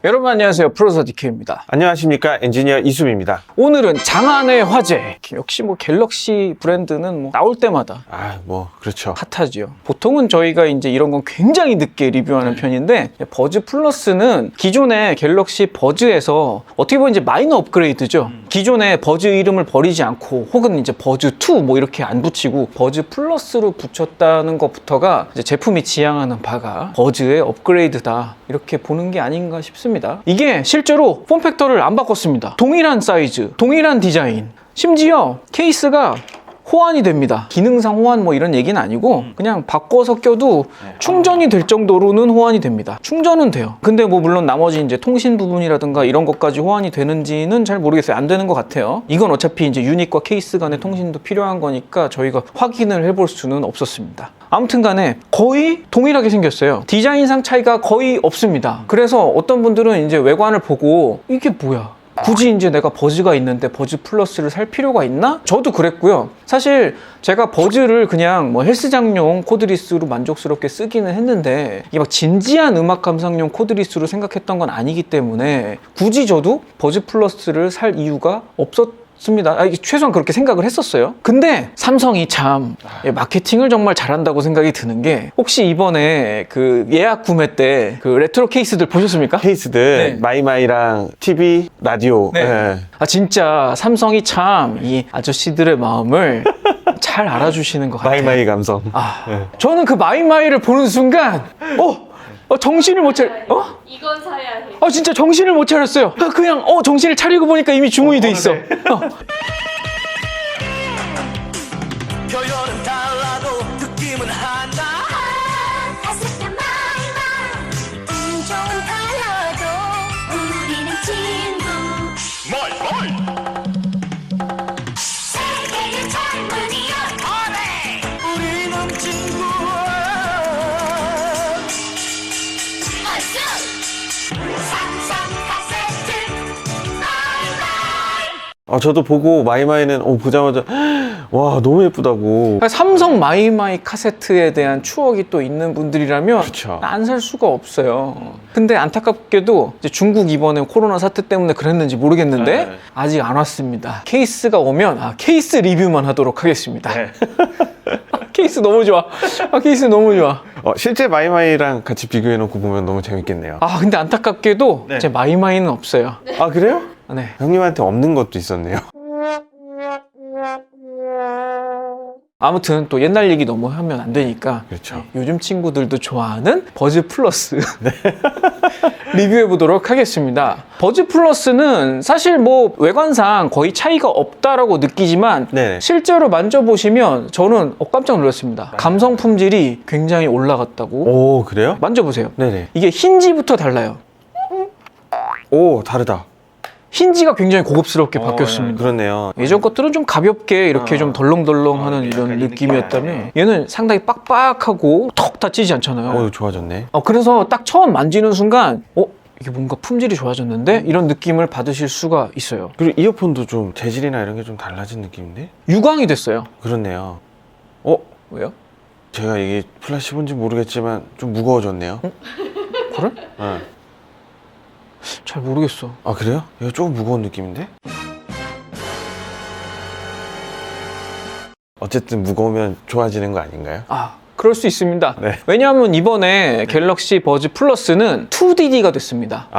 여러분 안녕하세요. 프로서 DK입니다. 안녕하십니까, 엔지니어 이수빈입니다. 오늘은 장안의 화제. 역시 갤럭시 브랜드는 나올 때마다 그렇죠. 핫하죠. 보통은 저희가 이제 이런 건 굉장히 늦게 리뷰하는 편인데, 버즈 플러스는 기존의 갤럭시 버즈에서 어떻게 보면 이제 마이너 업그레이드죠. 기존의 버즈 이름을 버리지 않고, 혹은 이제 버즈 2 이렇게 안 붙이고 버즈 플러스로 붙였다는 것부터가 이제 제품이 지향하는 바가 버즈의 업그레이드다, 이렇게 보는 게 아닌가 싶습니다. 이게 실제로 폼팩터를 안 바꿨습니다. 동일한 사이즈, 동일한 디자인, 심지어 케이스가 호환이 됩니다. 기능상 호환 이런 얘기는 아니고 그냥 바꿔서 껴도 충전이 될 정도로는 호환이 됩니다. 충전은 돼요. 근데 물론 나머지 이제 통신 부분이라든가 이런 것까지 호환이 되는지는 잘 모르겠어요. 안 되는 것 같아요. 이건 어차피 이제 유닛과 케이스 간의 통신도 필요한 거니까 저희가 확인을 해볼 수는 없었습니다. 아무튼 간에 거의 동일하게 생겼어요. 디자인상 차이가 거의 없습니다. 그래서 어떤 분들은 이제 외관을 보고 이게 뭐야? 굳이 이제 내가 버즈가 있는데 버즈 플러스를 살 필요가 있나? 저도 그랬고요. 사실 제가 버즈를 그냥 헬스장용 코드리스로 만족스럽게 쓰기는 했는데, 이게 막 진지한 음악 감상용 코드리스로 생각했던 건 아니기 때문에 굳이 저도 버즈 플러스를 살 이유가 없었습니다. 최소한 그렇게 생각을 했었어요. 근데 삼성이 참 마케팅을 정말 잘한다고 생각이 드는 게, 혹시 이번에 그 예약 구매 때 그 레트로 케이스들 보셨습니까? 케이스들, 네. 마이마이랑 TV, 라디오. 네. 네. 진짜 삼성이 참 이 아저씨들의 마음을 잘 알아주시는 것 같아요. 마이마이 감성. 네. 저는 그 마이마이를 보는 순간 정신을 못 차려. 이건 사야 해. 진짜 정신을 못 차렸어요. 그냥 정신을 차리고 보니까 이미 주문이 돼 있어. 표현은 달라도 느낌은 하나. 아스카 마이마. 좋은 달라도 우리는 친구. 세계의 젊은이여. 우리는 친구야. 박수. 삼성 카세트 마이마이. 저도 보고 마이마이는 보자마자 와, 너무 예쁘다고. 삼성 마이마이 카세트에 대한 추억이 또 있는 분들이라면 그쵸. 안 살 수가 없어요. 근데 안타깝게도 이제 중국 이번에 코로나 사태 때문에 그랬는지 모르겠는데 네. 아직 안 왔습니다. 케이스가 오면 케이스 리뷰만 하도록 하겠습니다. 네. 케이스 너무 좋아. 케이스 너무 좋아. 실제 마이마이랑 같이 비교해놓고 보면 너무 재밌겠네요. 근데 안타깝게도 네. 제 마이마이는 없어요. 아, 그래요? 네. 형님한테 없는 것도 있었네요. 아무튼 또 옛날 얘기 너무 하면 안 되니까, 그렇죠. 요즘 친구들도 좋아하는 버즈 플러스 리뷰해 보도록 하겠습니다. 버즈 플러스는 사실 외관상 거의 차이가 없다라고 느끼지만 네. 실제로 만져보시면 저는 깜짝 놀랐습니다. 감성 품질이 굉장히 올라갔다고. 오, 그래요? 만져보세요. 네네. 이게 힌지부터 달라요. 오, 다르다. 힌지가 굉장히 고급스럽게 바뀌었습니다. 그렇네요. 예전 것들은 좀 가볍게 이렇게 좀 덜렁덜렁하는 이런 약간 이 느낌이었다면, 느낌이 얘는 상당히 빡빡하고 턱 다치지 않잖아요. 좋아졌네. 그래서 딱 처음 만지는 순간 이게 뭔가 품질이 좋아졌는데? 이런 느낌을 받으실 수가 있어요. 그리고 이어폰도 좀 재질이나 이런 게 좀 달라진 느낌인데? 유광이 됐어요. 그렇네요. 왜요? 제가 이게 플라시 본지 모르겠지만 좀 무거워졌네요. 그래? 네. 잘 모르겠어. 아, 그래요? 이거 조금 무거운 느낌인데? 어쨌든 무거우면 좋아지는 거 아닌가요? 그럴 수 있습니다. 네. 왜냐하면 이번에 갤럭시 버즈 플러스는 2DD가 됐습니다.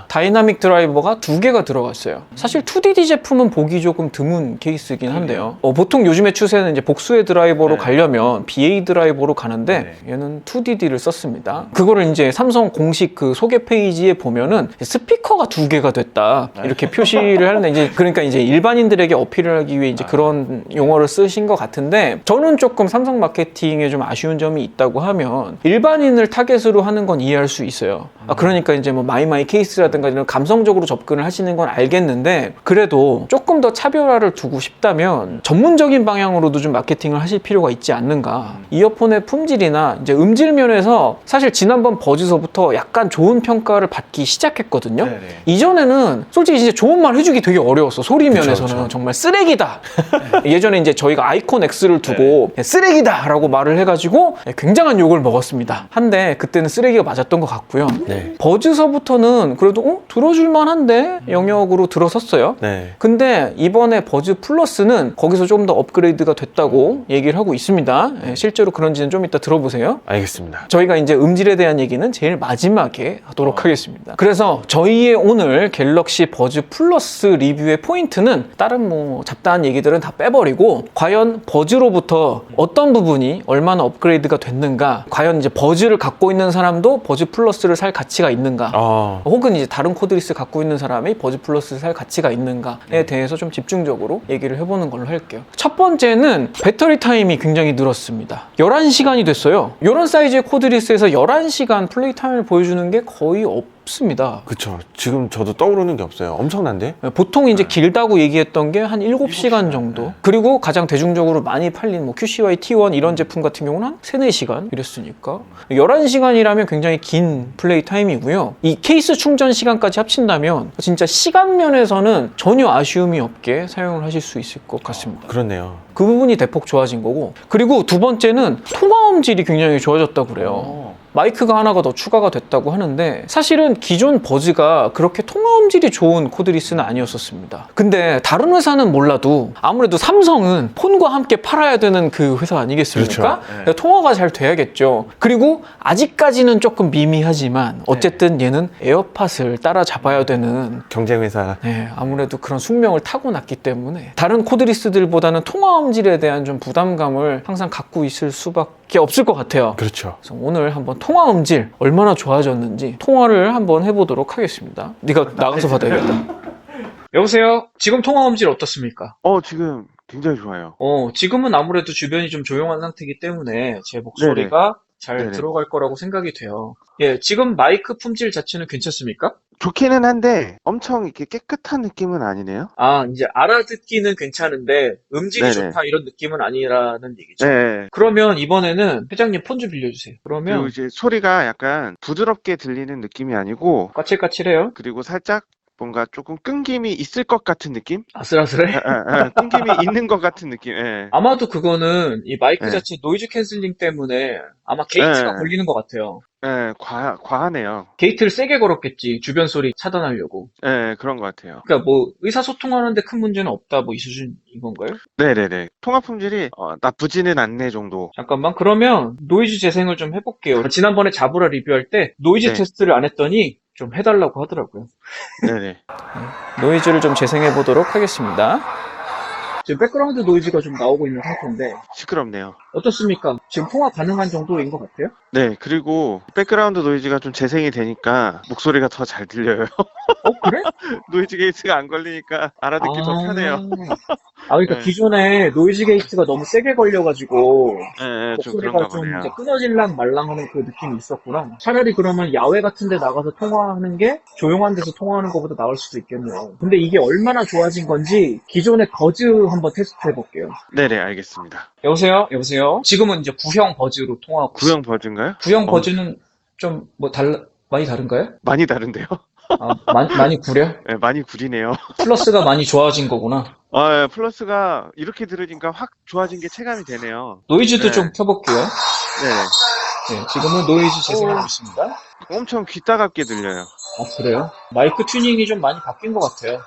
다이나믹 드라이버가 2개가 들어갔어요. 사실 2DD 제품은 보기 조금 드문 케이스이긴 한데요. 보통 요즘의 추세는 이제 복수의 드라이버로 가려면 BA 드라이버로 가는데, 얘는 2DD를 썼습니다. 그거를 이제 삼성 공식 그 소개 페이지에 보면은 스피커가 2개가 됐다, 이렇게 표시를 하는데, 이제 그러니까 이제 일반인들에게 어필을 하기 위해 이제 그런 용어를 쓰신 것 같은데, 저는 조금 삼성 마케팅에 좀 아쉬운 점이 있다고 하면, 일반인을 타겟으로 하는 건 이해할 수 있어요. 그러니까 이제 마이마이 케이스라든가 이런 감성적으로 접근을 하시는 건 알겠는데, 그래도 조금 더 차별화를 두고 싶다면 전문적인 방향으로도 좀 마케팅을 하실 필요가 있지 않는가. 이어폰의 품질이나 이제 음질 면에서 사실 지난번 버즈서부터 약간 좋은 평가를 받기 시작했거든요. 네네. 이전에는 솔직히 이제 좋은 말 해주기 되게 어려웠어. 소리 면에서는 그쵸. 정말 쓰레기다. 예전에 이제 저희가 아이콘 X를 두고 쓰레기다 라고 말을 해가지고 해가지고 굉장한 욕을 먹었습니다. 한데 그때는 쓰레기가 맞았던 것 같고요. 네. 버즈서부터는 그래도 들어줄만한데 영역으로 들어섰어요. 네. 근데 이번에 버즈 플러스는 거기서 좀 더 업그레이드가 됐다고 얘기를 하고 있습니다. 실제로 그런지는 좀 이따 들어보세요. 알겠습니다. 저희가 이제 음질에 대한 얘기는 제일 마지막에 하도록 하겠습니다. 그래서 저희의 오늘 갤럭시 버즈 플러스 리뷰의 포인트는 다른 뭐 잡다한 얘기들은 다 빼버리고 과연 버즈로부터 어떤 부분이 얼마나 업그레이드가 됐는가, 과연 이제 버즈를 갖고 있는 사람도 버즈 플러스를 살 가치가 있는가, 혹은 이제 다른 코드리스 갖고 있는 사람이 버즈 플러스를 살 가치가 있는가에 대해서 좀 집중적으로 얘기를 해보는 걸로 할게요. 첫 번째는 배터리 타임이 굉장히 늘었습니다. 11시간이 됐어요. 이런 사이즈의 코드리스에서 11시간 플레이 타임을 보여주는 게 거의 없습니다. 그쵸. 지금 저도 떠오르는 게 없어요. 엄청난데? 보통 이제 길다고 얘기했던 게 한 7시간 정도. 그리고 가장 대중적으로 많이 팔린 뭐 QCY T1 이런 제품 같은 경우는 한 3, 4시간 이랬으니까 11시간이라면 굉장히 긴 플레이 타임이고요. 이 케이스 충전 시간까지 합친다면 진짜 시간 면에서는 전혀 아쉬움이 없게 사용을 하실 수 있을 것 같습니다. 그렇네요. 그 부분이 대폭 좋아진 거고, 그리고 두 번째는 통화음질이 굉장히 좋아졌다고 그래요. 마이크가 하나가 더 추가가 됐다고 하는데 사실은 기존 버즈가 그렇게 통화음질이 좋은 코드리스는 아니었었습니다. 근데 다른 회사는 몰라도 아무래도 삼성은 폰과 함께 팔아야 되는 그 회사 아니겠습니까? 그렇죠. 네. 통화가 잘 돼야겠죠. 그리고 아직까지는 조금 미미하지만 어쨌든 얘는 에어팟을 따라잡아야 되는 경쟁회사. 네, 아무래도 그런 숙명을 타고났기 때문에 다른 코드리스들보다는 통화음질에 대한 좀 부담감을 항상 갖고 있을 수밖에 없을 것 같아요. 그렇죠. 그래서 오늘 한번 통화음질 얼마나 좋아졌는지 통화를 한번 해보도록 하겠습니다. 네가 나가서 받아야겠다. 여보세요? 지금 통화음질 어떻습니까? 지금 굉장히 좋아요. 지금은 아무래도 주변이 좀 조용한 상태이기 때문에 제 목소리가 잘 네네. 들어갈 거라고 생각이 돼요. 예, 지금 마이크 품질 자체는 괜찮습니까? 좋기는 한데 엄청 이렇게 깨끗한 느낌은 아니네요. 아, 이제 알아듣기는 괜찮은데 음질이 네네. 좋다 이런 느낌은 아니라는 얘기죠. 네. 그러면 이번에는 회장님 폰 좀 빌려주세요. 그리고 그러면 이제 소리가 약간 부드럽게 들리는 느낌이 아니고, 까칠까칠해요? 그리고 살짝 뭔가 조금 끊김이 있을 것 같은 느낌? 아슬아슬해? 끊김이 있는 것 같은 느낌. 예. 아마도 그거는 이 마이크 네. 자체 노이즈 캔슬링 때문에 아마 게이트가 네. 걸리는 것 같아요. 예, 과하네요. 게이트를 세게 걸었겠지. 주변 소리 차단하려고. 예, 그런 것 같아요. 그러니까 뭐 의사소통하는데 큰 문제는 없다 뭐 이 수준인 건가요? 네네네. 통화 품질이 나쁘지는 않네 정도. 잠깐만, 그러면 노이즈 재생을 좀 해볼게요. 지난번에 자브라 리뷰할 때 노이즈 네. 테스트를 안 했더니 좀 해달라고 하더라고요. 네네. 노이즈를 좀 재생해 보도록 하겠습니다. 지금 백그라운드 노이즈가 좀 나오고 있는 상태인데 시끄럽네요. 어떻습니까? 지금 통화 가능한 정도인 것 같아요? 네, 그리고 백그라운드 노이즈가 좀 재생이 되니까 목소리가 더 잘 들려요. 그래? 노이즈 게이트가 안 걸리니까 알아듣기 더 편해요. 그러니까 네. 기존에 노이즈 게이트가 너무 세게 걸려가지고 예, 좀 목소리가 그런가 좀 보네요. 이제 끊어질랑 말랑하는 그 느낌이 있었구나. 차라리 그러면 야외 같은 데 나가서 통화하는 게 조용한 데서 통화하는 것보다 나을 수도 있겠네요. 근데 이게 얼마나 좋아진 건지 기존의 버즈 한번 테스트 해볼게요. 네네, 알겠습니다. 여보세요? 여보세요? 지금은 이제 구형 버즈로 통화하고 있어요. 구형 버즈인가요? 구형 버즈는 좀 뭐 많이 다른가요? 많이 다른데요? 많이 구려? 네, 많이 구리네요. 플러스가 많이 좋아진 거구나. 예, 플러스가 이렇게 들으니까 확 좋아진 게 체감이 되네요. 노이즈도 네. 좀 켜볼게요. 네, 네, 지금은 노이즈 재생하고 있습니다. 엄청 귀 따갑게 들려요. 그래요? 마이크 튜닝이 좀 많이 바뀐 것 같아요.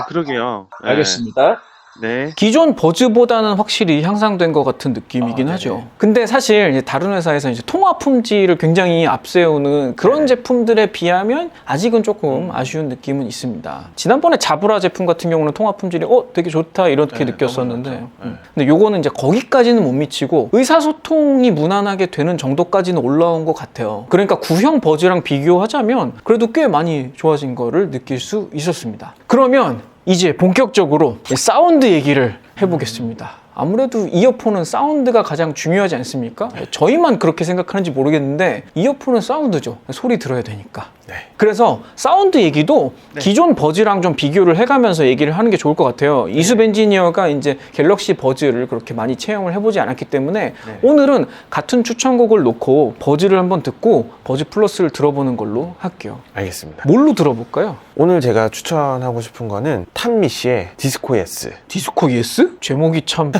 그러게요. 네. 알겠습니다. 네. 기존 버즈보다는 확실히 향상된 것 같은 느낌이긴 하죠. 근데 사실 이제 다른 회사에서 이제 통화 품질을 굉장히 앞세우는 그런 제품들에 비하면 아직은 조금 아쉬운 느낌은 있습니다. 지난번에 자브라 제품 같은 경우는 통화 품질이 되게 좋다 이렇게 느꼈었는데 근데 요거는 이제 거기까지는 못 미치고 의사소통이 무난하게 되는 정도까지는 올라온 것 같아요. 그러니까 구형 버즈랑 비교하자면 그래도 꽤 많이 좋아진 거를 느낄 수 있었습니다. 그러면 이제 본격적으로 사운드 얘기를 해보겠습니다. 아무래도 이어폰은 사운드가 가장 중요하지 않습니까? 저희만 그렇게 생각하는지 모르겠는데 이어폰은 사운드죠. 소리 들어야 되니까. 그래서 사운드 얘기도 기존 버즈랑 좀 비교를 해가면서 얘기를 하는 게 좋을 것 같아요. 이수빈 엔지니어가 이제 갤럭시 버즈를 그렇게 많이 체험을 해보지 않았기 때문에 오늘은 같은 추천곡을 놓고 버즈를 한번 듣고 버즈 플러스를 들어보는 걸로 할게요. 알겠습니다. 뭘로 들어볼까요? 오늘 제가 추천하고 싶은 거는 탐미 씨의 디스코 예스. 디스코 예스? 제목이 참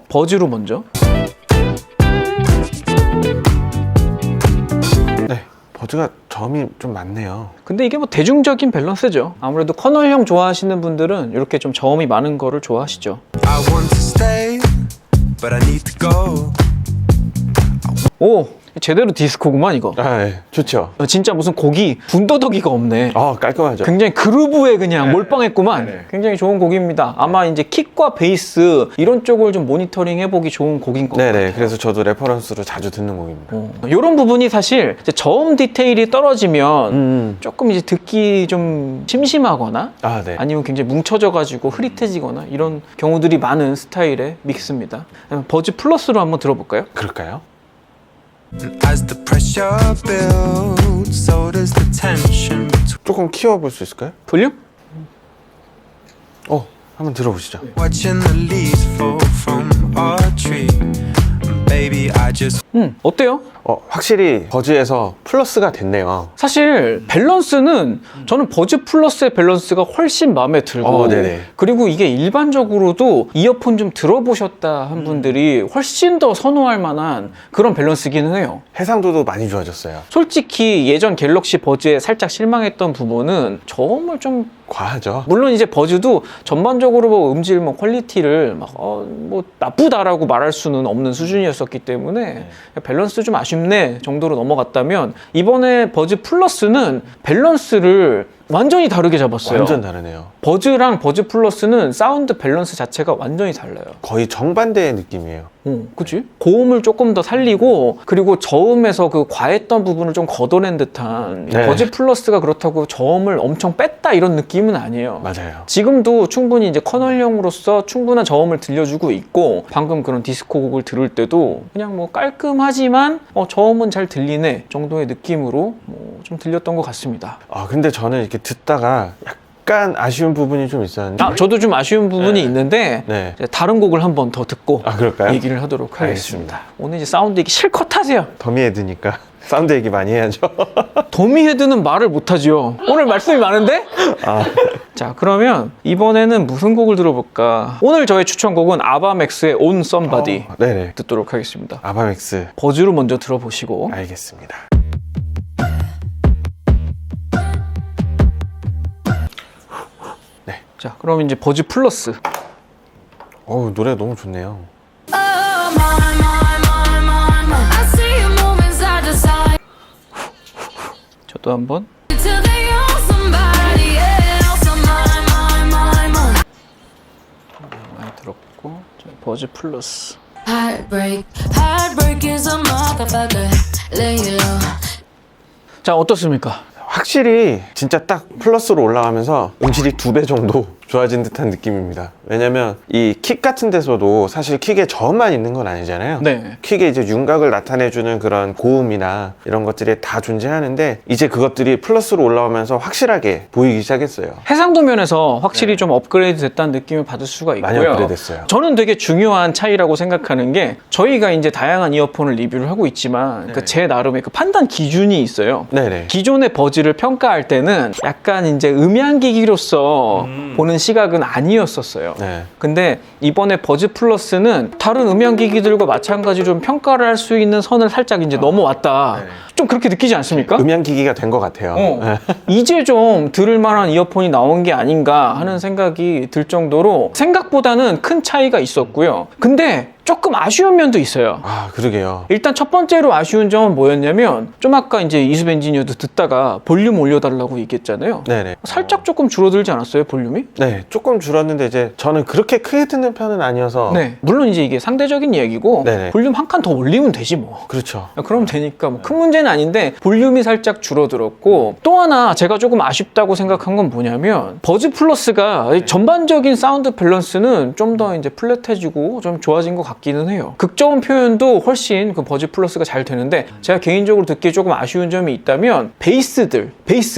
버즈로 먼저 버즈가 점이 좀 많네요. 근데 이게 뭐 대중적인 밸런스죠. 아무래도 커널형 좋아하시는 분들은 이렇게 좀 저음이 많은 거를 좋아하시죠. I want to stay, but I need to go. 오, 제대로 디스코구만 이거. 아, 예. 좋죠. 진짜 무슨 곡이 군더더기가 없네. 깔끔하죠. 굉장히 그루브에 그냥 몰빵했구만. 네. 굉장히 좋은 곡입니다. 아마 이제 킥과 베이스 이런 쪽을 좀 모니터링 해보기 좋은 곡인 것 같아요. 네네. 그래서 저도 레퍼런스로 자주 듣는 곡입니다. 이런 부분이 사실 이제 저음 디테일이 떨어지면 조금 이제 듣기 좀 심심하거나 아, 네. 아니면 굉장히 뭉쳐져가지고 흐릿해지거나 이런 경우들이 많은 스타일의 믹스입니다. 버즈 플러스로 한번 들어볼까요? 그럴까요? As the pressure builds, so does the tension. 조금 키워볼 수 있을까요? 볼륨? 한번 들어보시죠. Watching the leaves fall from our tree. Baby, I just 어때요? 확실히 버즈에서 플러스가 됐네요. 사실 밸런스는 저는 버즈 플러스의 밸런스가 훨씬 마음에 들고 네네. 그리고 이게 일반적으로도 이어폰 좀 들어보셨다 한 분들이 훨씬 더 선호할 만한 그런 밸런스기는 해요. 해상도도 많이 좋아졌어요. 솔직히 예전 갤럭시 버즈에 살짝 실망했던 부분은 저음을 좀 과하죠. 물론 이제 버즈도 전반적으로 뭐 음질 뭐 퀄리티를 막 뭐 나쁘다라고 말할 수는 없는 수준이었었기 때문에 밸런스 좀 아쉽네 정도로 넘어갔다면 이번에 버즈 플러스는 밸런스를 완전히 다르게 잡았어요. 완전 다르네요. 버즈랑 버즈 플러스는 사운드 밸런스 자체가 완전히 달라요. 거의 정반대의 느낌이에요. 그치? 고음을 조금 더 살리고 그리고 저음에서 그 과했던 부분을 좀 걷어낸 듯한 네. 버즈 플러스가 그렇다고 저음을 엄청 뺐다 이런 느낌은 아니에요. 맞아요. 지금도 충분히 이제 커널형으로서 충분한 저음을 들려주고 있고 방금 그런 디스코 곡을 들을 때도 그냥 뭐 깔끔하지만 저음은 잘 들리네 정도의 느낌으로 뭐 좀 들렸던 것 같습니다. 근데 저는 이렇게 듣다가 약간 아쉬운 부분이 좀 있었는데. 저도 좀 아쉬운 부분이 있는데 네. 이제 다른 곡을 한번 더 듣고 그럴까요? 얘기를 하도록 하겠습니다. 알겠습니다. 오늘 이제 사운드 얘기 실컷 하세요. 더미헤드니까 사운드 얘기 많이 해야죠. 도미헤드는 말을 못하죠. 오늘 말씀이 많은데? 자, 그러면 이번에는 무슨 곡을 들어볼까? 오늘 저의 추천곡은 아바맥스의 On Somebody 네네. 듣도록 하겠습니다. 아바맥스. 버즈로 먼저 들어보시고. 알겠습니다. 자, 그럼 이제 버즈 플러스. 노래 너무 좋네요. I see you moving side to side 저도 한번. till they own somebody else. Mine. 많이 들었고. 자, 버즈 플러스. Heartbreak is a motherfucker. Lay it low. 자, 어떻습니까? 확실히 진짜 딱 플러스로 올라가면서 음질이 2배 정도 좋아진 듯한 느낌입니다. 왜냐면 이 킥 같은 데서도 사실 킥에 저음만 있는 건 아니잖아요. 네. 킥에 이제 윤곽을 나타내주는 그런 고음이나 이런 것들이 다 존재하는데 이제 그것들이 플러스로 올라오면서 확실하게 보이기 시작했어요. 해상도 면에서 확실히 좀 업그레이드 됐다는 느낌을 받을 수가 있고요. 많이 업그레이드 됐어요. 저는 되게 중요한 차이라고 생각하는 게 저희가 이제 다양한 이어폰을 리뷰를 하고 있지만 그 제 나름의 그 판단 기준이 있어요. 네네. 기존의 버즈를 평가할 때는 약간 이제 음향기기로서 보는 시각은 아니었었어요. 네. 근데 이번에 버즈 플러스는 다른 음향기기들과 마찬가지로 좀 평가를 할 수 있는 선을 살짝 이제 넘어왔다. 네. 좀 그렇게 느끼지 않습니까? 음향기기가 된 것 같아요. 네. 이제 좀 들을 만한 이어폰이 나온 게 아닌가 하는 생각이 들 정도로 생각보다는 큰 차이가 있었고요. 근데 조금 아쉬운 면도 있어요. 그러게요. 일단 첫 번째로 아쉬운 점은 뭐였냐면 좀 아까 이제 이수빈 엔지니어도 듣다가 볼륨 올려달라고 얘기했잖아요. 네네. 살짝 조금 줄어들지 않았어요, 볼륨이? 네, 조금 줄었는데 이제 저는 그렇게 크게 듣는 편은 아니어서. 네. 물론 이제 이게 상대적인 이야기고 네네. 볼륨 한 칸 더 올리면 되지 뭐. 그렇죠. 그럼 되니까 뭐 큰 문제는 아닌데 볼륨이 살짝 줄어들었고 또 하나 제가 조금 아쉽다고 생각한 건 뭐냐면 버즈 플러스가 전반적인 사운드 밸런스는 좀 더 이제 플랫해지고 좀 좋아진 것 같기는 해요. 극저음 표현도 훨씬 그 버즈 플러스가 잘 되는데 제가 개인적으로 듣기에 조금 아쉬운 점이 있다면 베이스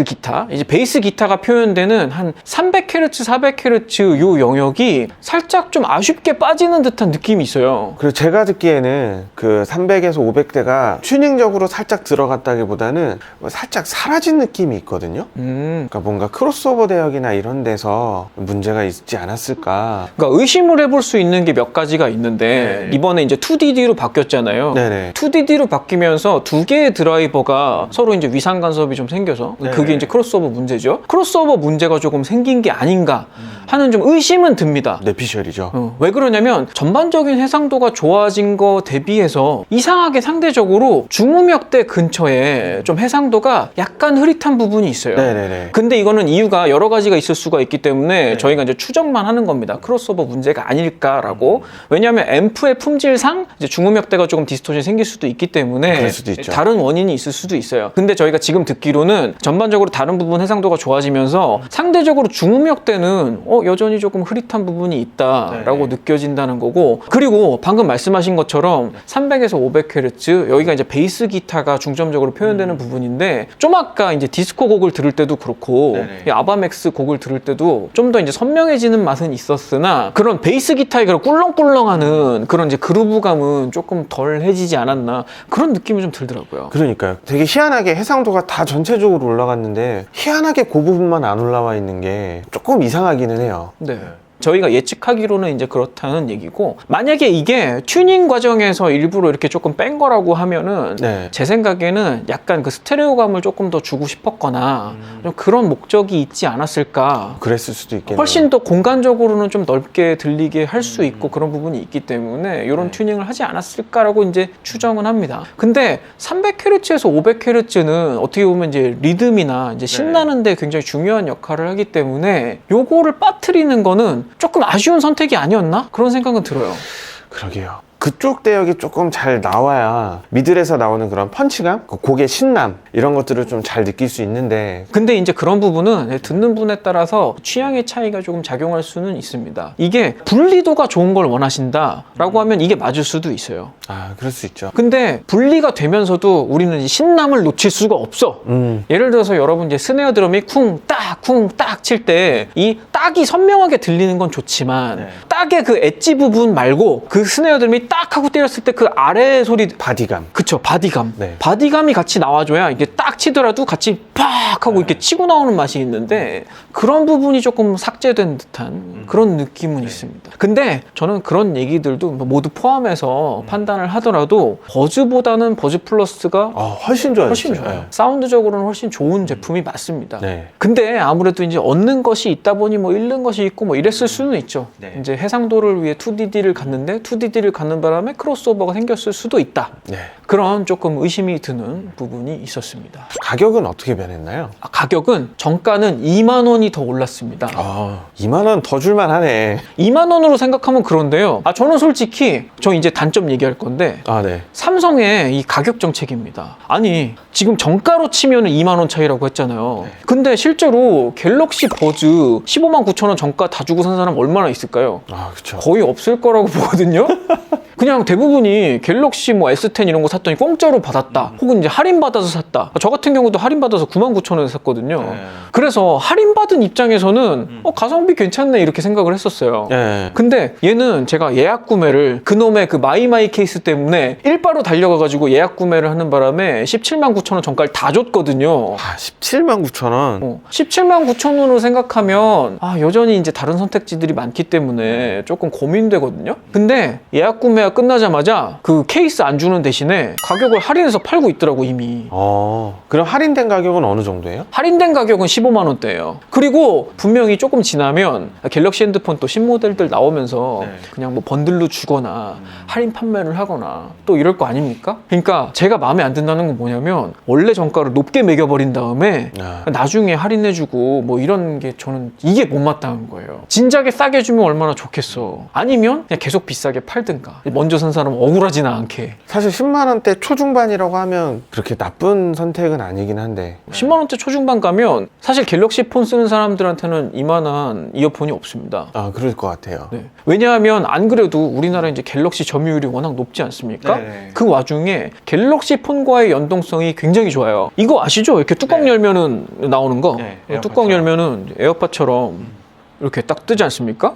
기타 이제 베이스 기타가 표현되는 한 300Hz, 400Hz 요 영역이 살짝 좀 아쉽게 빠지는 듯한 느낌이 있어요. 그리고 제가 듣기에는 그 300에서 500대가 튜닝적으로 살짝 들어갔다기보다는 살짝 사라진 느낌이 있거든요. 그러니까 뭔가 크로스오버 대역이나 이런 데서 문제가 있지 않았을까. 그러니까 의심을 해볼 수 있는 게 몇 가지가 있는데 네. 이번에 이제 2DD로 바뀌었잖아요. 네네. 2DD로 바뀌면서 두 개의 드라이버가 서로 이제 위상 간섭이 좀 생겨서 네. 그게 이제 크로스오버 문제죠. 크로스오버 문제가 조금 생긴 게 아닌가 하는 좀 의심은 듭니다. 뇌피셜이죠. 왜 그러냐면 전반적인 해상도가 좋아진 거 대비해서 이상하게 상대적으로 중음역대 근처에 좀 해상도가 약간 흐릿한 부분이 있어요. 네네네. 근데 이거는 이유가 여러 가지가 있을 수가 있기 때문에 저희가 이제 추정만 하는 겁니다. 크로스오버 문제가 아닐까라고. 왜냐하면 앰프의 품질상 이제 중음역대가 조금 디스토션이 생길 수도 있기 때문에 그럴 수도 있죠. 다른 원인이 있을 수도 있어요. 근데 저희가 지금 듣기로는 전반적으로 다른 부분 해상도가 좋아지면서 상대적으로 중음역대는 여전히 조금 흐릿한 부분이 있다라고 느껴진다는 거고, 그리고 방금 말씀하신 것처럼 300에서 500Hz 여기가 이제 베이스 기타가 중점적으로 표현되는 부분인데, 좀 아까 이제 디스코 곡을 들을 때도 그렇고 이 아바맥스 곡을 들을 때도 좀 더 이제 선명해지는 맛은 있었으나 그런 베이스 기타의 그런 꿀렁꿀렁하는 그런 이제 그루브감은 조금 덜해지지 않았나 그런 느낌이 좀 들더라고요. 그러니까요. 되게 희한하게 해상도가 다 전체적으로 올라갔는데 희한하게 그 부분만 안 올라와 있는 게 조금 이상하기는 해요. 네. 저희가 예측하기로는 이제 그렇다는 얘기고, 만약에 이게 튜닝 과정에서 일부러 이렇게 조금 뺀 거라고 하면은 네. 제 생각에는 약간 그 스테레오감을 조금 더 주고 싶었거나 좀 그런 목적이 있지 않았을까. 그랬을 수도 있겠네요. 훨씬 더 공간적으로는 좀 넓게 들리게 할 수 있고 그런 부분이 있기 때문에 이런 튜닝을 하지 않았을까라고 이제 추정은 합니다. 근데 300Hz에서 500Hz는 어떻게 보면 이제 리듬이나 이제 신나는데 굉장히 중요한 역할을 하기 때문에 요거를 빠뜨리는 거는 조금 아쉬운 선택이 아니었나? 그런 생각은 들어요. 그러게요. 그쪽 대역이 조금 잘 나와야 미들에서 나오는 그런 펀치감, 그 곡의 신남 이런 것들을 좀 잘 느낄 수 있는데, 근데 이제 그런 부분은 듣는 분에 따라서 취향의 차이가 조금 작용할 수는 있습니다. 이게 분리도가 좋은 걸 원하신다라고 하면 이게 맞을 수도 있어요. 그럴 수 있죠. 근데 분리가 되면서도 우리는 이 신남을 놓칠 수가 없어. 예를 들어서 여러분 이제 스네어 드럼이 쿵딱 칠 때 이 딱이 선명하게 들리는 건 좋지만 딱의 그 엣지 부분 말고 그 스네어 드럼이 딱 하고 때렸을 때 그 아래 소리, 바디감. 그쵸, 바디감. 네. 바디감이 같이 나와줘야 이게 딱 치더라도 같이 팍 하고 이렇게 치고 나오는 맛이 있는데, 그런 부분이 조금 삭제된 듯한 그런 느낌은 있습니다. 근데 저는 그런 얘기들도 모두 포함해서 판단을 하더라도 버즈보다는 버즈 플러스가 훨씬 좋아요. 훨씬 좋아요. 사운드적으로는 훨씬 좋은 제품이 맞습니다. 네. 근데 아무래도 이제 얻는 것이 있다 보니 뭐 잃는 것이 있고 뭐 이랬을 수는 있죠. 이제 해상도를 위해 2DD를 갔는데 2DD를 가는 바람에 크로스오버가 생겼을 수도 있다. 네. 그런 조금 의심이 드는 부분이 있었습니다. 가격은 어떻게 변했나요? 가격은 정가는 2만 원이 더 올랐습니다. 2만 원 더 줄만 하네. 2만 원으로 생각하면 그런데요. 저는 솔직히 저 이제 단점 얘기할 건데, 네. 삼성의 이 가격 정책입니다. 아니 지금 정가로 치면 2만 원 차이라고 했잖아요. 근데 실제로 갤럭시 버즈 15만 9천 원 정가 다 주고 산 사람 얼마나 있을까요? 그쵸. 거의 없을 거라고 보거든요. 그냥 대부분이 갤럭시 뭐 S10 이런 거 샀더니 공짜로 받았다, 혹은 이제 할인받아서 샀다. 저 같은 경우도 할인받아서 99,000원에 샀거든요. 그래서 할인받은 입장에서는 가성비 괜찮네 이렇게 생각을 했었어요. 네. 근데 얘는 제가 예약 구매를 그놈의 그 마이마이 케이스 때문에 일바로 달려가가지고 예약 구매를 하는 바람에 17만 9천 원 정가를 다 줬거든요. 17만 9천 원. 17만 9천 원으로 생각하면 여전히 이제 다른 선택지들이 많기 때문에 조금 고민되거든요. 근데 예약 구매가 끝나자마자 그 케이스 안 주는 대신에 가격을 할인해서 팔고 있더라고 이미. 그럼 할인된 가격은 어느 정도예요? 할인된 가격은 15만 원대예요. 그리고 분명히 조금 지나면 갤럭시 핸드폰 또 신모델들 나오면서 그냥 뭐 번들로 주거나 할인 판매를 하거나 또 이럴 거 아닙니까? 그러니까 제가 마음에 안 든다는 건 뭐냐면 원래 정가를 높게 매겨버린 다음에 나중에 할인해주고 뭐 이런 게 저는 이게 못마땅한 거예요. 진작에 싸게 주면 얼마나 좋겠어. 아니면 그냥 계속 비싸게 팔든가. 먼저 산 사람은 억울하지는 않게. 사실 10만 원대 초중반이라고 하면 그렇게 나쁜 선택은 아니긴 한데, 10만 원대 초중반 가면 사실 갤럭시 폰 쓰는 사람들한테는 이만한 이어폰이 없습니다. 그럴 것 같아요. 네. 왜냐하면 안 그래도 우리나라 이제 갤럭시 점유율이 워낙 높지 않습니까? 그 와중에 갤럭시 폰과의 연동성이 굉장히 좋아요. 이거 아시죠? 이렇게 뚜껑 열면은 나오는 거. 뚜껑 열면은 에어팟처럼 이렇게 딱 뜨지 않습니까?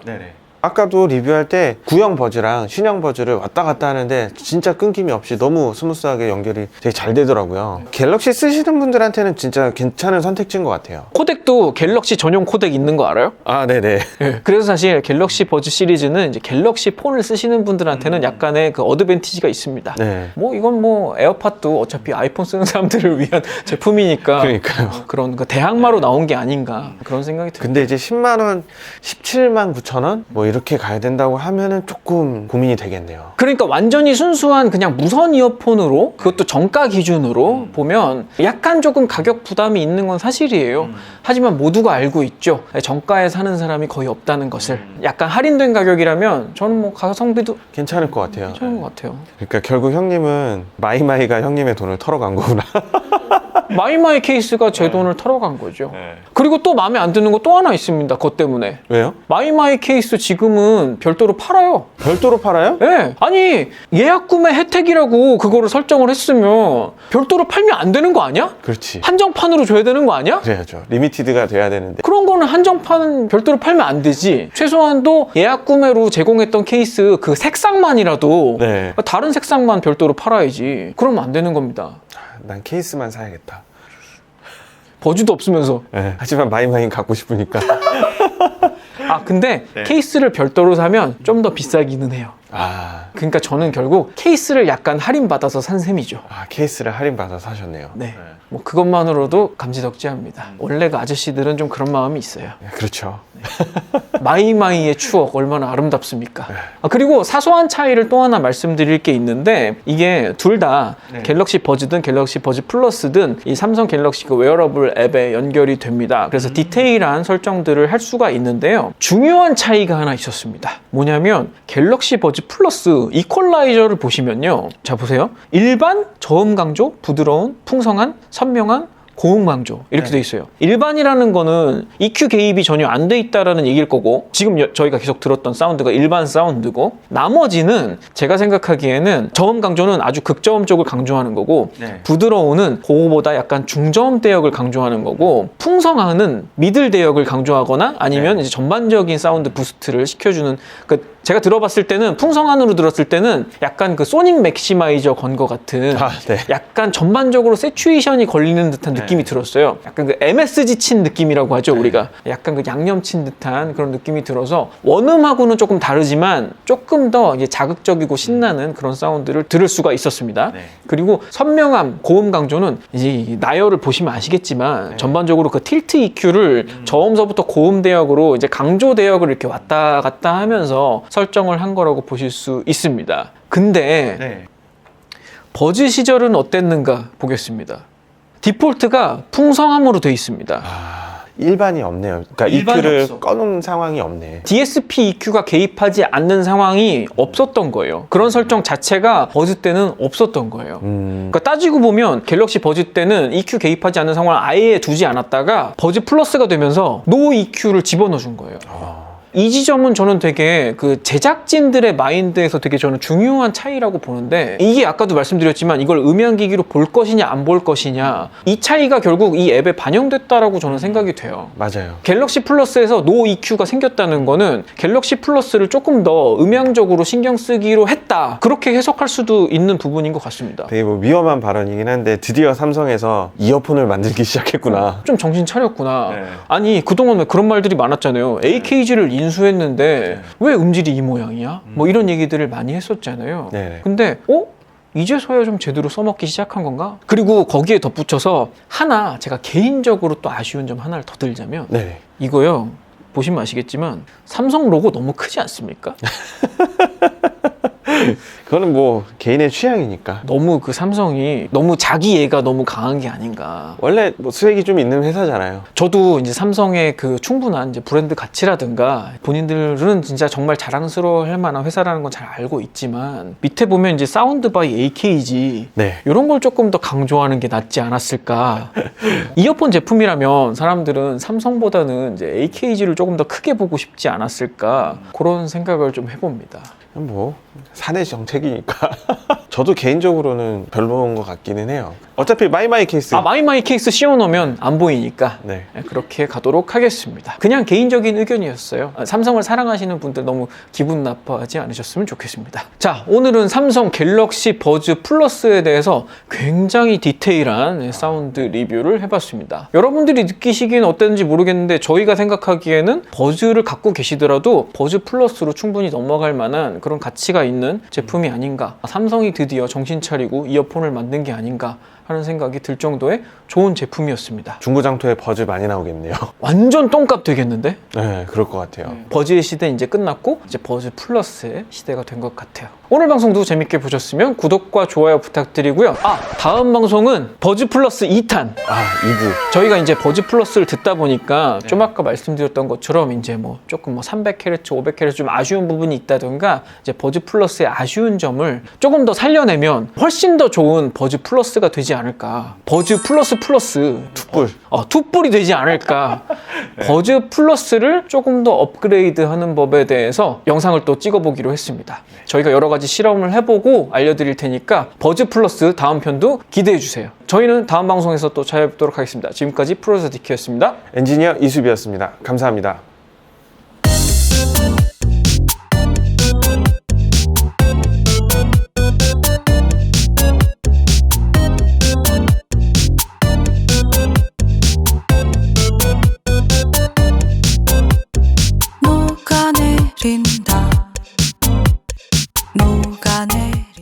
아까도 리뷰할 때 구형 버즈랑 신형 버즈를 왔다 갔다 하는데 진짜 끊김이 없이 너무 스무스하게 연결이 되게 잘 되더라고요. 갤럭시 쓰시는 분들한테는 진짜 괜찮은 선택지인 것 같아요. 코덱도 갤럭시 전용 코덱 있는 거 알아요? 아, 네네. 그래서 사실 갤럭시 버즈 시리즈는 이제 갤럭시 폰을 쓰시는 분들한테는 약간의 그 어드밴티지가 있습니다. 네. 뭐 이건 뭐 에어팟도 어차피 아이폰 쓰는 사람들을 위한 제품이니까 그러니까요. 그런 그 대항마로 나온 게 아닌가 그런 생각이 듭니다. 근데 이제 10만 원, 17만 9천 원? 뭐 이렇게 가야 된다고 하면은 조금 고민이 되겠네요. 그러니까 완전히 순수한 그냥 무선 이어폰으로 그것도 정가 기준으로 보면 약간 조금 가격 부담이 있는 건 사실이에요. 하지만 모두가 알고 있죠. 정가에 사는 사람이 거의 없다는 것을. 약간 할인된 가격이라면 저는 뭐 가성비도 괜찮을 것 같아요. 괜찮은 것 같아요. 그러니까 결국 형님은 마이마이가 형님의 돈을 털어간 거구나. 마이마이 케이스가 제 돈을 털어간 거죠. 그리고 또 마음에 안 드는 거 또 하나 있습니다. 그것 때문에. 왜요? 마이마이 케이스 지금은 별도로 팔아요. 별도로 팔아요? 예. 아니 예약 구매 혜택이라고 그거를 설정을 했으면 별도로 팔면 안 되는 거 아니야? 그렇지. 한정판으로 줘야 되는 거 아니야? 그래야죠. 리미티드가 돼야 되는데. 그런 거는 한정판 별도로 팔면 안 되지. 최소한도 예약 구매로 제공했던 케이스 그 색상만이라도 네. 다른 색상만 별도로 팔아야지. 그러면 안 되는 겁니다. 난 케이스만 사야겠다. 버즈도 없으면서. 네. 하지만 마이마이는 갖고 싶으니까. 아 근데 케이스를 별도로 사면 좀 더 비싸기는 해요. 아, 그러니까 저는 결국 케이스를 약간 할인받아서 산 셈이죠. 케이스를 할인받아서 사셨네요. 네. 뭐 그것만으로도 감지덕지합니다. 원래 그 아저씨들은 좀 그런 마음이 있어요. 네, 그렇죠. 마이마이의 추억 얼마나 아름답습니까? 아, 그리고 사소한 차이를 또 하나 말씀드릴 게 있는데 이게 둘 다 갤럭시 버즈든 갤럭시 버즈 플러스든 이 삼성 갤럭시 그 웨어러블 앱에 연결이 됩니다. 그래서 디테일한 설정들을 할 수가 있는데요. 중요한 차이가 하나 있었습니다. 뭐냐면 갤럭시 버즈 플러스 이퀄라이저를 보시면요. 자 보세요. 일반, 저음 강조, 부드러운, 풍성한, 선명한, 고음 강조 이렇게 돼 있어요. 일반이라는 거는 EQ 개입이 전혀 안 돼 있다라는 얘기일 거고 지금 저희가 계속 들었던 사운드가 일반 사운드고 나머지는 제가 생각하기에는 저음 강조는 아주 극저음 쪽을 강조하는 거고 부드러운은 그거보다 약간 중저음 대역을 강조하는 거고 풍성한은 미들 대역을 강조하거나 아니면 이제 전반적인 사운드 부스트를 시켜주는 제가 들어봤을 때는 풍성한으로 들었을 때는 약간 그 소닉 맥시마이저 건 것 같은 약간 전반적으로 세츄에이션이 걸리는 듯한 느낌이 들었어요. 약간 그 MSG 친 느낌이라고 하죠, 우리가. 약간 그 양념 친 듯한 그런 느낌이 들어서 원음하고는 조금 다르지만 조금 더 이제 자극적이고 신나는 그런 사운드를 들을 수가 있었습니다. 그리고 선명함, 고음 강조는 이제 나열을 보시면 아시겠지만 전반적으로 그 틸트 EQ를 저음서부터 고음 대역으로 이제 강조 대역을 이렇게 왔다 갔다 하면서 설정을 한 거라고 보실 수 있습니다. 근데 버즈 시절은 어땠는가 보겠습니다. 디폴트가 풍성함으로 되어 있습니다. 일반이 없네요. 그러니까 EQ를 꺼놓은 상황이 없네. DSP EQ가 개입하지 않는 상황이 없었던 거예요. 그런 설정 자체가 버즈 때는 없었던 거예요. 그러니까 따지고 보면 갤럭시 버즈 때는 EQ 개입하지 않는 상황을 아예 두지 않았다가 버즈 플러스가 되면서 노 EQ를 집어넣어 준 거예요. 이 지점은 저는 되게 그 제작진들의 마인드에서 되게 저는 중요한 차이라고 보는데 이게 아까도 말씀드렸지만 이걸 음향기기로 볼 것이냐 안 볼 것이냐 이 차이가 결국 이 앱에 반영됐다라고 저는 생각이 돼요. 맞아요. 갤럭시 플러스에서 노 EQ가 생겼다는 거는 갤럭시 플러스를 조금 더 음향적으로 신경 쓰기로 했다. 그렇게 해석할 수도 있는 부분인 것 같습니다. 되게 뭐 위험한 발언이긴 한데 드디어 삼성에서 이어폰을 만들기 시작했구나. 좀 정신 차렸구나. 아니 그동안 왜 그런 말들이 많았잖아요. AKG를 인수했는데 왜 음질이 이 모양이야? 뭐 이런 얘기들을 많이 했었잖아요. 근데 이제서야 좀 제대로 써먹기 시작한 건가? 그리고 거기에 덧붙여서 하나 제가 개인적으로 또 아쉬운 점 하나를 더 들자면 이거요. 보시면 아시겠지만 삼성 로고 너무 크지 않습니까? 그거는 뭐 개인의 취향이니까. 너무 그 삼성이 너무 자기애가 너무 강한 게 아닌가. 원래 뭐 수익이 좀 있는 회사잖아요. 저도 이제 삼성의 그 충분한 이제 브랜드 가치라든가 본인들은 진짜 정말 자랑스러워할 만한 회사라는 건 잘 알고 있지만 밑에 보면 이제 사운드 바이 AKG 이런 걸 조금 더 강조하는 게 낫지 않았을까. 이어폰 제품이라면 사람들은 삼성보다는 이제 AKG를 조금 더 크게 보고 싶지 않았을까 그런 생각을 좀 해봅니다. 뭐 사내 정책이니까. 저도 개인적으로는 별로인 것 같기는 해요. 어차피 마이마이 케이스. 마이마이 케이스 씌워놓으면 안 보이니까 네. 그렇게 가도록 하겠습니다. 그냥 개인적인 의견이었어요. 삼성을 사랑하시는 분들 너무 기분 나빠하지 않으셨으면 좋겠습니다. 자, 오늘은 삼성 갤럭시 버즈 플러스에 대해서 굉장히 디테일한 사운드 리뷰를 해봤습니다. 여러분들이 느끼시기엔 어땠는지 모르겠는데 저희가 생각하기에는 버즈를 갖고 계시더라도 버즈 플러스로 충분히 넘어갈 만한 그런 가치가 있는 제품이 아닌가. 삼성이 드디어 정신 차리고 이어폰을 만든 게 아닌가 하는 생각이 들 정도의 좋은 제품이었습니다. 중고장터에 버즈 많이 나오겠네요. 완전 똥값 되겠는데? 네, 그럴 것 같아요. 버즈의 시대 이제 끝났고 이제 버즈 플러스의 시대가 된 것 같아요. 오늘 방송도 재밌게 보셨으면 구독과 좋아요 부탁드리고요. 다음 방송은 버즈 플러스 2탄. 2부. 저희가 이제 버즈 플러스를 듣다 보니까 좀 아까 말씀드렸던 것처럼 이제 뭐 조금 뭐 300Hz, 500Hz 좀 아쉬운 부분이 있다든가 이제 버즈 플러스의 아쉬운 점을 조금 더 살려내면 훨씬 더 좋은 버즈 플러스가 되지 않을까. 버즈 플러스 툭불. 투뿔이 되지 않을까. 버즈 플러스를 조금 더 업그레이드하는 법에 대해서 영상을 또 찍어보기로 했습니다. 저희가 여러 가지 실험을 해보고 알려드릴 테니까 버즈 플러스 다음 편도 기대해주세요. 저희는 다음 방송에서 또 찾아뵙도록 하겠습니다. 지금까지 프로듀서 디키였습니다. 엔지니어 이수비였습니다. 감사합니다. 녹아내린다 녹아내